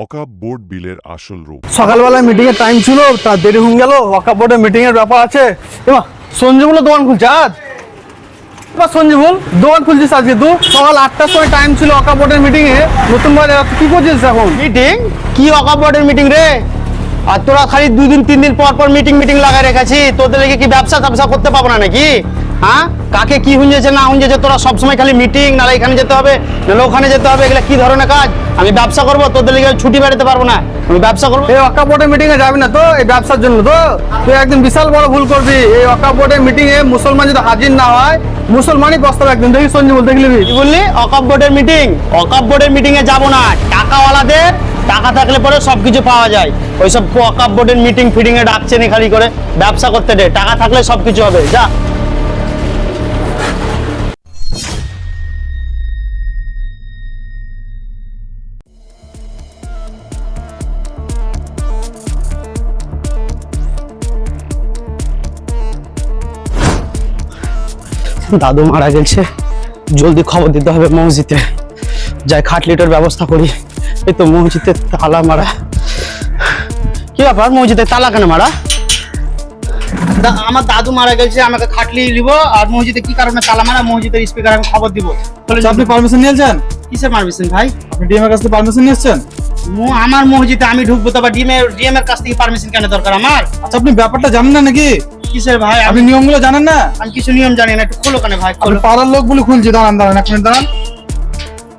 অকাপ বোর্ড বিলের আসল রূপ। সকালবেলায় মিটিং এর টাইম ছিল, তা দেরি হয়ে গেল। ওয়াকা বোর্ডের মিটিং এর ব্যাপার আছে। এবার সঞ্জীবুল দোকান খুলছে আজ। এবার সঞ্জীবুল দোকান খুলছিস আজকে? তুই সকাল 8টার সময় টাইম ছিল ওয়াকা বোর্ডের মিটিং এ। নতুন বাজার কি করছিস এখন? মিটিং? কি ওয়াকা বোর্ডের মিটিং রে? আর তোরা খালি 2 দিন 3 দিন পর পর মিটিং লাগাই রেখেছি। তোদের লেগে কি ব্যবসা করতে পাবো না নাকি? হ্যাঁ, কাকে কি হুঁজেছে না হুঁজেছে, তোরা সবসময় খালি মিটিং, নালে এখানে যেতে হবে নালে ওখানে যেতে হবে। এগুলা কি ধরনের কাজ? আমি ব্যবসা করবো, তোদের লেগে ছুটি বেড়াতে পারবো না। আমি ব্যবসা করবো। এই ওয়াকা বোর্ডের মিটিং এ যাবি না তো? এই ব্যবসার জন্য তো তুই একদিন বিশাল বড় ভুল করবি। এই ওয়াকা বোর্ডের মিটিং এ মুসলমান যদি হাজির না হয়, মুসলমানই পস্তাবে একদিন। দেখি সঞ্জীবুল, দেখলি কি বললি? ওয়াকফ বোর্ডের মিটিং? ওয়াকফ বোর্ডের মিটিং এ যাবো না। টাকাওয়ালাদের টাকা থাকলে পরে সবকিছু পাওয়া যায়। ওইসব ওয়াকফ বোর্ডের মিটিং ফিটিং এ ডাকছে নি খালি করে। ব্যবসা করতে দে, টাকা থাকলে সবকিছু হবে। যা। দাদু মারা গেছে, জলদি খবর দিতে হবে মসজিদে। যাই খাটলিটার ব্যবস্থা করি। এই তো মসজিদে তালা মারা। কি ব্যাপার, মসজিদে তালা কেন মারা? আমার দাদু মারা গেছে, আমাকে খাটলি নিব। আর মসজিদে কি কারণে তালা মারা? মসজিদের স্পিকার আমি খবর দিব। আপনি পারমিশন নিয়েছেন? কিসের পারমিশন ভাই? আপনি ডিএম এর কাছ থেকে পারমিশন নিয়েছেন? আমার মসজিদে আমি ঢুকবো তো, ডিএম এর কাছ থেকে পারমিশন কেন দরকার আমার? আচ্ছা, আপনি ব্যাপারটা জানেন না নাকি? কিসের ভাই? আপনি নিয়মগুলো জানেন না? আমি কিছু নিয়ম জানি না, একটু খোলো কেন ভাই? আপনি পাড়ার লোক বলে খুলছি। দাঁড়ান এক মিনিট দাঁড়ান।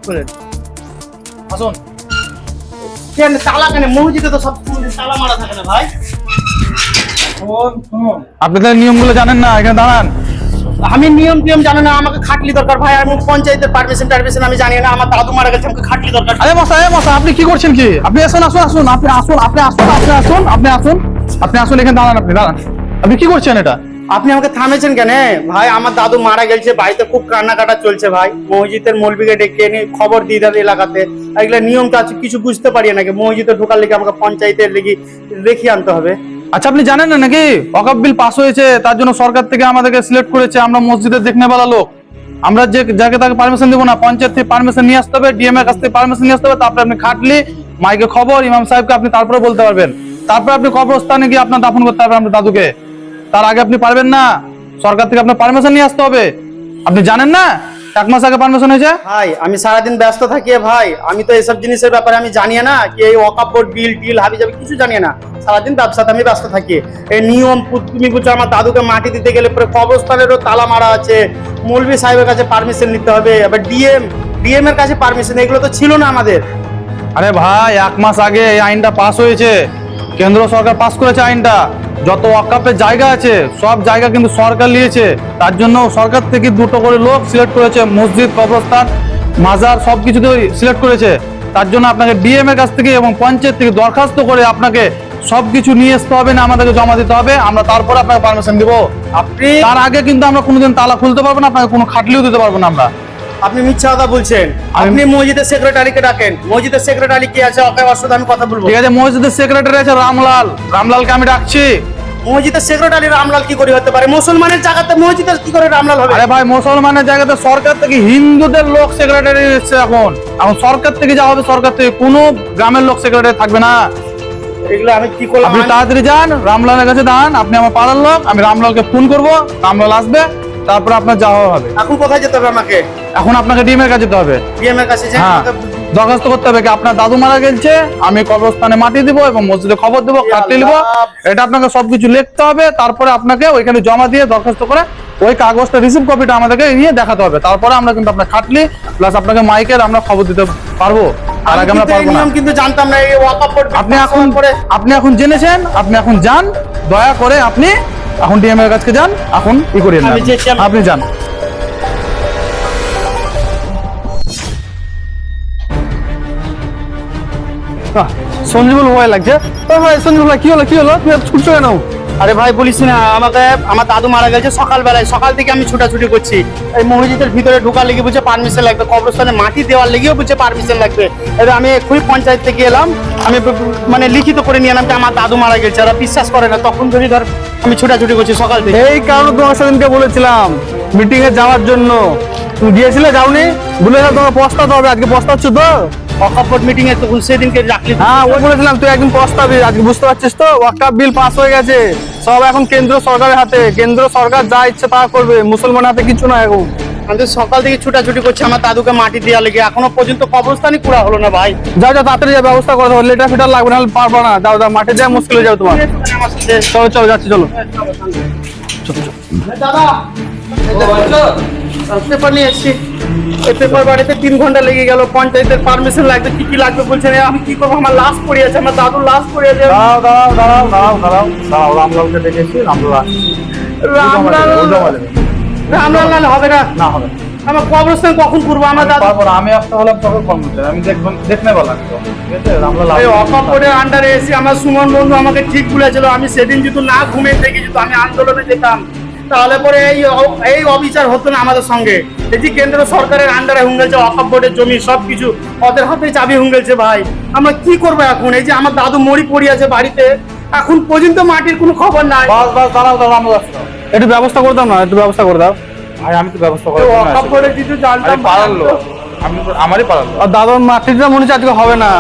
খোলেন। আসুন। কেন তালা কেন? মসজিদে তো সব তালা মারা থাকে না ভাই। আপনাদের নিয়মগুলো জানেন না, এখানে দাঁড়ান। আমি নিয়ম জানি না, আমাকে খাটলি দরকার ভাই। আমি পঞ্চায়েতের পারমিশন আমি জানি না। আমার দাদু মারা গেছে, আমাকে খাটলি দরকার। আরে মশাই আপনি কি করছেন কি? আপনি আসুন আপনি আসুন এখানে দাঁড়ান। আপনি কি করছেন এটা? আপনি আমাকে থামেছেন কেন ভাই? আমার দাদু মারা গেছে, বাড়িতে খুব কান্নাকাটা চলছে ভাই। মসজিদের মৌলবীকে ডেকে এনে খবর দিয়ে দেবে এলাকাতে। এগুলা নিয়মটা আছে, কিছু বুঝতে পারি নাকি? মসজিদে ঢোকার লেগে আমাকে পঞ্চায়েতের লেগে রেখে আনতে হবে। আচ্ছা, আপনি জানেন না নাকি ওয়াকফ বিল পাস হয়েছে? তার জন্য সরকার থেকে আমাদেরকে সিলেক্ট করেছে। আমরা মসজিদের দেখনে বেলা লোক। আমরা যাকে তাকে পারমিশন দেবো না। পঞ্চায়েত থেকে পারমিশন নিয়ে আসতে হবে, ডিএম এর কাছ থেকে পারমিশন নিয়ে আসতে হবে। তারপরে আপনি খাটলি মাইকে খবর ইমাম সাহেবকে আপনি তারপরে বলতে পারবেন। তারপরে আপনি কবরস্থানে গিয়ে আপনার দাফন করতে পারবেন আপনার দাদুকে। তার আগে আপনি পারবেন না। সরকার থেকে আপনার পারমিশন নিয়ে আসতে হবে। আপনি জানেন না 1 মাস আগে পারমিশন হয়েছে? ভাই আমি সারাদিন ব্যস্ত থাকি ভাই। আমি তো এইসব জিনিসের ব্যাপারে আমি জানি না কি। এই ওয়াকফ বোর্ড বিল হাবি যাবে কিছু জানি না। সারাদিন ব্যবসাতে আমি ব্যস্ত থাকি। এই নিয়ম তুমি বুঝছো? আমার দাদুকে মাটি দিতে গেলে পরে কবরস্থানেরও তালা মারা আছে। মৌলভী সাহেবের কাছে পারমিশন নিতে হবে, আবার ডিএম এর কাছে পারমিশন। এগুলো তো ছিল না আমাদের। আরে ভাই, 1 মাস আগে এই আইনটা পাস হয়েছে। কেন্দ্র সরকার পাস করেছে আইনটা। যত ওয়াকফের জায়গা আছে সব জায়গা কিন্তু সরকার নিয়েছে। তার জন্য সরকার থেকে 2টো করে লোক সিলেক্ট করেছে। মসজিদ, কবরস্থান, মাজার সবকিছুতে সিলেক্ট করেছে। তার জন্য আপনাকে ডিএম এর কাছ থেকে এবং পঞ্চায়েত থেকে দরখাস্ত করে আপনাকে সবকিছু নিয়ে আসতে হবে, না আমাদেরকে জমা দিতে হবে। আমরা তারপরে আপনাকে পারমিশন দিব। আপনি তার আগে কিন্তু আমরা কোনোদিন তালা খুলতে পারবো না, আপনাকে কোনো খাটলিও দিতে পারবো না আমরা। আপনি মিথ্যা কথা বলছেন। আপনি মসজিদের সেক্রেটারিকে ডাকেন। মসজিদের সেক্রেটারি কি আছে? ওকে ওর সাথে আমি কথা বলবো। ঠিক আছে, মসজিদের সেক্রেটারি আছে রামলালকে আমি ডাকছি। মসজিদের সেক্রেটারি রামলাল কি করে হতে পারে? মুসলমানের জায়গাতে মসজিদের কি করে রামলাল হবে? আরে ভাই, মুসলমানের জায়গাতে সরকার থেকে হিন্দুদের লোক সেক্রেটারি এসেছে। এখন সরকার থেকে যা হবে, সরকার থেকে কোনো গ্রামের লোক সেক্রেটারি থাকবে না। এগুলো আমি কি করলাম? আপনি তাড়াতাড়ি যান, রামলালের কাছে দাঁড়ান। আপনি আমার পাড়ার লোক, আমি রামলালকে ফোন করবো, রামলাল আসবে, তারপর আপনার যাওয়া হবে। এখন কোথায় যেতে হবে আমাকে? এখন আপনাকে ডিএম এর কাছে যেতে হবে। ডিএম এর কাছে হ্যাঁ, দরখাস্ত করতে হবে কি আপনার দাদু মারা গেছে, আমি কবরস্থানে মাটি দিব এবং মসজিদে খবর দেবো, কাটতে দিব। এটা আপনাকে সবকিছু লিখতে হবে। তারপরে আপনাকে ওইখানে জমা দিয়ে দরখাস্ত করে ওই কাগজটা রিসিভ কপিটা আমাদেরকে নিয়ে দেখাতে হবে। তারপরে আমরা কিন্তু আপনার খাটলি প্লাস আপনাকে মাইকের আমরা খবর দিতে পারবো। আর আগে আমরা পারবো না। কিন্তু জানতাম না এই ওয়াকফ বোর্ড। আপনি এখন জেনেছেন, আপনি এখন যান। দয়া করে আপনি এখন ডিএম এর কাছে যান। এখন ই করিয়েন না, আপনি যান। সঞ্জীবুল ভয় লাগছে। ভাই সঞ্জীবুল ভাই, কি হলো তুমি ছুটছো কেন? আরে ভাই বলিস না, আমাকে আমার দাদু মারা গেছে সকালবেলায়। সকাল থেকে আমি ছুটাছুটি করছি। এই মসজিদের ভিতরে ঢোকার লেগে বুঝে পারমিশন লাগবে, কবরস্থানে মাটি দেওয়ার লেগেও বুঝে পারমিশন লাগবে। এবার আমি এক্ষুনি পঞ্চায়েত থেকে এলাম। আমি মানে লিখিত করে নিয়ে এলাম যে আমার দাদু মারা গেছে। ওরা বিশ্বাস করে না। তখন ধরে ধর আমি ছুটাছুটি করছি সকাল থেকে। এই কারণে তোমার সেদিনকে বলেছিলাম মিটিং এ যাওয়ার জন্য। তুমি গিয়েছিলে, যাওনি? ভুলে যাও, তোমাকে পস্তাতে হবে। আজকে পস্তাচ্ছ তো? ওয়াকফ বোর্ড মিটিং এ তো সেদিনকে রাখলি তো। হ্যাঁ, ওই বলেছিলাম তুই একদিন পস্তাবি। আজকে বুঝতে পারছিস তো, ওয়াকফ বিল পাস হয়ে গেছে। সব এখন কেন্দ্র সরকারের হাতে। কেন্দ্র সরকার যা ইচ্ছে তা করবে, মুসলমান হাতে কিছু না এখন। আমি তো সকাল থেকে ছুটাছুটি করছি আমার দাদুকে মাটি দেওয়া লেগে, এখনো পর্যন্ত কবরস্থানই পুরা হলো না ভাই। যাও যাও, তাড়াতাড়ি যা, ব্যবস্থা করে দেবো। লেটার ফিটার লাগবে, নাহলে পারবো না। যাও যাও, মাঠে যাওয়া মুশকিল হয়ে যাবে তোমার। আমার সাথে চলো চলো, যাচ্ছি, চলো। দাদা পেপার নিয়ে এসছি। এই পেপার বাড়িতে 3 ঘন্টা লেগে গেল। পঞ্চায়েতের পারমিশন লাগবে, কি কি লাগবে বলছেন। আমি কি করবো? আমার লাশ পড়ে আছে, আমার দাদুর লাশ পড়ে আছে। রামলালকে ডেকেছি, রামলাল রামলাল নাহলে হবে না। না হবে আমার কবরস্থান কখন করবো? আমার দাদু পারবো না। আমি একটা হলাম তবে কর্মচারী, আমি দেখতে পেলাম। ঠিক আছে, রামলাল এই ওয়াকফ বোর্ডের আন্ডারে এসে আমার সুমন বন্ধু আমাকে ঠিক বলেছিল, আমি সেদিন যদি না ঘুমিয়ে থেকে যদি আমি আন্দোলনে যেতাম তাহলে পরে এই অবিচার হতো না আমাদের সঙ্গে। এই যে কেন্দ্র সরকারের আন্ডারে হুঙ্গেলছে ওয়াকফ বোর্ডের জমি সবকিছু ওদের হাতে চাবি হুঙ্গেলছে ভাই। আমরা কি করবো এখন? এই যে আমার দাদু মরি পড়ে আছে বাড়িতে, এখন পর্যন্ত মাটির কোনো খবর নাই। বাস দাঁড়াও, রামলাল আসো। একটু ব্যবস্থা করে দাও না, একটু ব্যবস্থা করে দাও। ভাই আমি তো ব্যবস্থা করে ওয়াকফ বোর্ডের যদি জানতাম পারলো, আমারই পারলো। আর দাদার মাটিটা মনে হচ্ছে আজকে হবে না।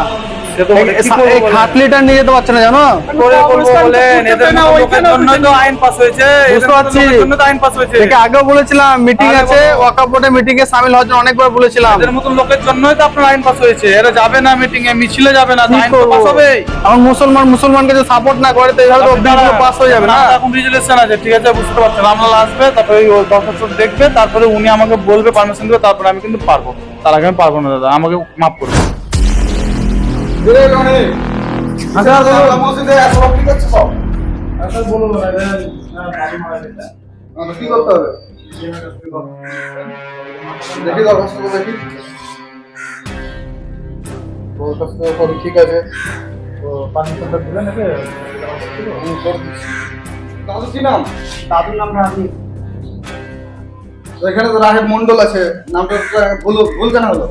সে তো বলে, কি করবো এই বলে? খাটলিটা নিয়ে যেতে পারছে না, জানো? করে করবো বলেন, এদের মতো লোকের জন্যই তো আইন পাস হয়েছে। বুঝতে পারছি। এদের মতো লোকের জন্য তো আইন পাস হয়েছে। একে আগেও বলেছিলাম মিটিং আরে আছে, বাবা। ওয়াকফ বোর্ডের মিটিং এ শামিল হওয়ার জন্য অনেকবার বলেছিলাম। এদের মতো লোকের জন্যই তো আপনার আইন পাস হয়েছে। এরা যাবে না মিটিং এ, মিছিলে যাবে না, কি আইন তো করবো? পাস হবে। আমার মুসলমানকে যদি সাপোর্ট না করে তো এইভাবে তো বিলগুলো পাস হয়ে যাবে না। এখন রিজুলেশন আছে, ঠিক আছে, বুঝতে পারছেন। রামলাল আসবে, তারপরে ওই দর্শক দেখবে, তারপরে উনি আমাকে বলবে, পারমিশন দেবে, তারপরে আমি কিন্তু পারবো। তার আগে আমি পারবো না দাদা, আমাকে মাফ করবে। কি করতে হবে? দেখি দরখাস্ত দেখি। দরখাস্ত করে ঠিক আছে। পারমিশনটা দিলেন নাকি? দাদু কি নাম? দাদুর নাম রাজি। এখানে তো রাহেব মন্ডল আছে, নামটা ভুল কেন হলো?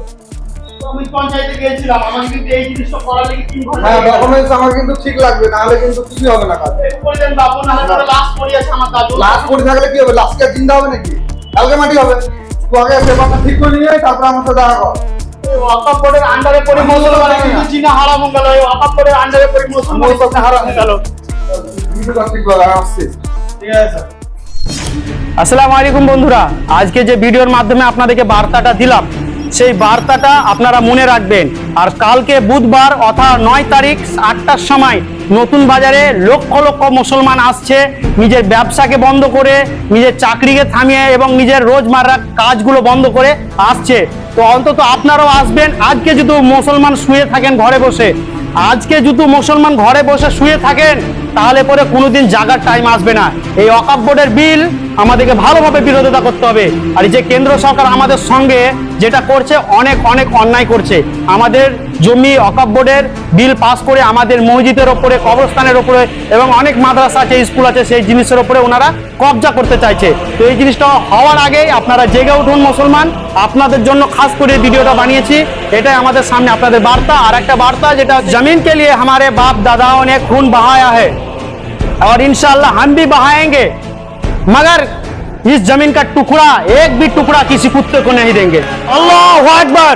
আমি পঞ্চায়েতে গিয়েছিলাম, আমার কিন্তু এই জিনিসটা করার লেগে 3 ঘন্টা হ্যাঁ, লেগে গেল। ডকুমেন্টস আমার কিন্তু ঠিক লাগবে, নাহলে কিন্তু কিছুই হবে না কাজ। বললেন বাবু নাহলে পরে লাশ পড়ে আছে আমার দাদু। লাশ পড়ে থাকলে কি হবে? লাশ কি আর জিন্দা হবে নাকি? কালকে মাটি হবে। তুই আগে পেপারটা ঠিক করে নিয়ে আয়, তারপর আমার সাথে দেখা কর। ওয়াকফ বোর্ডের আন্ডারে পড়ে মুসলমান কিন্তু জিনা হারাম হয়ে গেল। এই ওয়াকফ বোর্ডের আন্ডারে পড়ে মুসলমান কিন্তু হারাম হয়ে গেল। ভিডিওটা ঠিক করে আসছি। ঠিক আছে স্যার। আসসালামু আলাইকুম বন্ধুরা, আজকে যে ভিডিওর মাধ্যমে আপনাদেরকে বার্তাটা দিলাম সেই বার্তাটা আপনারা মনে রাখবেন। আর কালকে বুধবার অর্থাৎ 9 তারিখ 8টার সময় নতুন বাজারে লক্ষ লক্ষ মুসলমান আসছে নিজের ব্যবসাকে বন্ধ করে, নিজের চাকরিকে থামিয়ে এবং নিজের রোজমার্রা কাজগুলো বন্ধ করে আসছে। তো অন্তত আপনারাও আসবেন। আজকে যদি মুসলমান শুয়ে থাকেন ঘরে বসে, আজকে যদি মুসলমান ঘরে বসে শুয়ে থাকেন তাহলে পরে কোনোদিন জাগার টাইম আসবে না। এই ওয়াকফ বোর্ডের বিল আমাদেরকে ভালোভাবে বিরোধিতা করতে হবে। আর এই যে কেন্দ্র সরকার আমাদের সঙ্গে যেটা করছে অনেক অনেক অন্যায় করছে। আমাদের জমি ওয়াকফ বোর্ডের বিল পাস করে আমাদের মসজিদের ওপরে, কবরস্থানের ওপরে এবং অনেক মাদ্রাসা আছে, স্কুল আছে, সেই জিনিসের ওপরে ওনারা কবজা করতে চাইছে। তো এই জিনিসটা হওয়ার আগেই আপনারা জেগে উঠুন মুসলমান। আপনাদের জন্য খাস করে ভিডিওটা বানিয়েছি, এটাই আমাদের সামনে আপনাদের বার্তা। আর একটা বার্তা যেটা, जमीन के लिए हमारे बाप दादाओं ने खून बहाया है और इंशाल्लाह हम भी बहाएंगे, मगर इस जमीन का टुकड़ा, एक भी टुकड़ा किसी कुत्ते को नहीं देंगे। अल्लाहू अकबर।